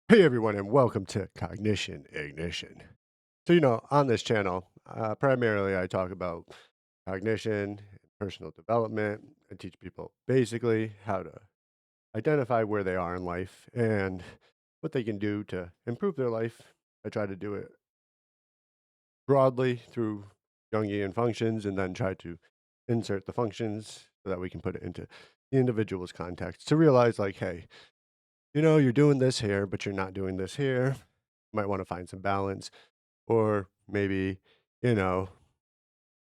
Hey everyone, and welcome to Cognition Ignition. On this channel, primarily I talk about cognition, personal development. I teach people basically how to identify where they are in life and what they can do to improve their life. I try to do it broadly through jungian functions and then try to insert the functions so that we can put it into the individual's context to realize, like, hey, you're doing this here, but you're not doing this here. Might want to find some balance, or you know,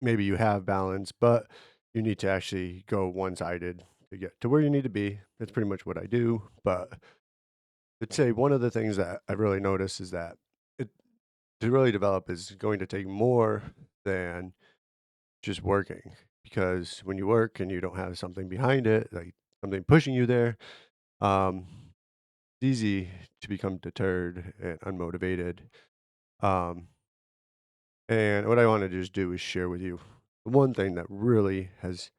maybe you have balance, but you need to actually go one-sided to get to where you need to be. That's pretty much what I do. But I'd say one of the things that I've really noticed is that it to really develop is going to take more than just working. Because when you work and you don't have something behind it, like something pushing you there, um, it's easy to become deterred and unmotivated. Um, And what I want to just do is share with you the one thing that really has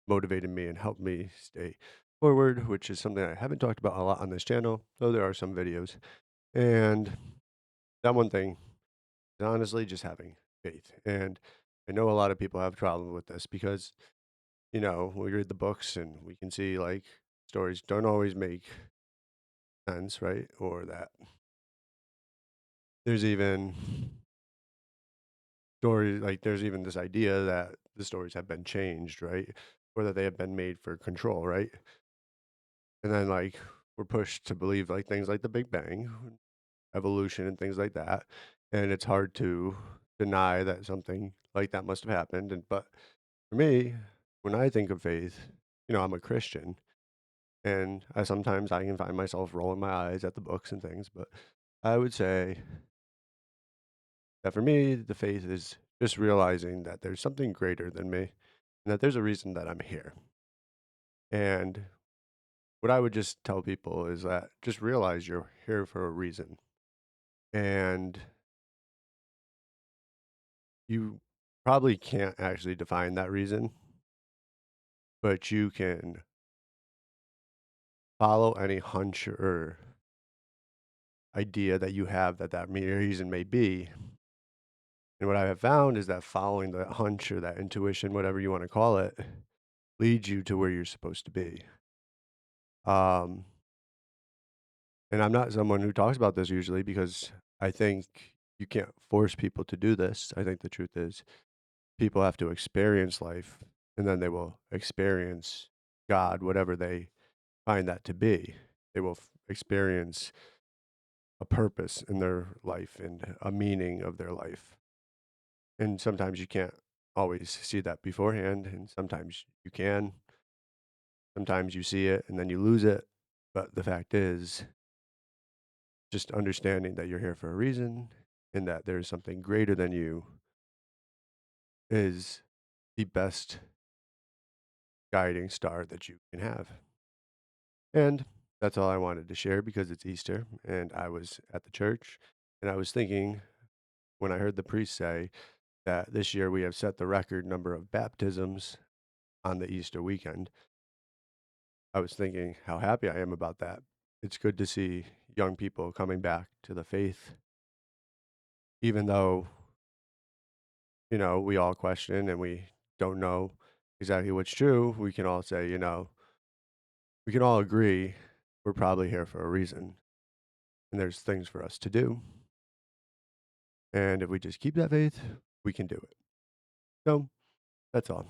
motivated me and helped me stay forward, which is something I haven't talked about a lot on this channel, though there are some videos. And that one thing is honestly just having faith. And I know a lot of people have trouble with this because, we read the books and we can see like stories don't always make sense, right? Or that there's even there's even this idea that the stories have been changed, right? Or that they have been made for control, right? And then like we're pushed to believe like things like the Big Bang, evolution and things like that. And it's hard to deny that something like that must have happened. But for me, when I think of faith, I'm a Christian and I can find myself rolling my eyes at the books and things, but I would say that for me, the faith is just realizing that there's something greater than me and that there's a reason that I'm here. And what I would just tell people is that just realize you're here for a reason. And you probably can't actually define that reason, but you can follow any hunch or idea that you have that reason may be. And what I have found is that following that hunch or that intuition, whatever you want to call it, leads you to where you're supposed to be. Um, and I'm not someone who talks about this usually because I think you can't force people to do this. I think the truth is people have to experience life and then they will experience God, whatever they find that to be. They will experience a purpose in their life and a meaning of their life. And sometimes you can't always see that beforehand, and sometimes you can. Sometimes you see it and then you lose it. But the fact is, just understanding that you're here for a reason and that there's something greater than you is the best guiding star that you can have. And that's all I wanted to share because it's Easter and I was at the church and I was thinking when I heard the priest say that this year we have set the record number of baptisms on the Easter weekend, I was thinking how happy I am about that. It's good to see young people coming back to the faith, even though, we all question and we don't know exactly what's true. We can all say, we can all agree we're probably here for a reason and there's things for us to do. And if we just keep that faith, we can do it. So that's all.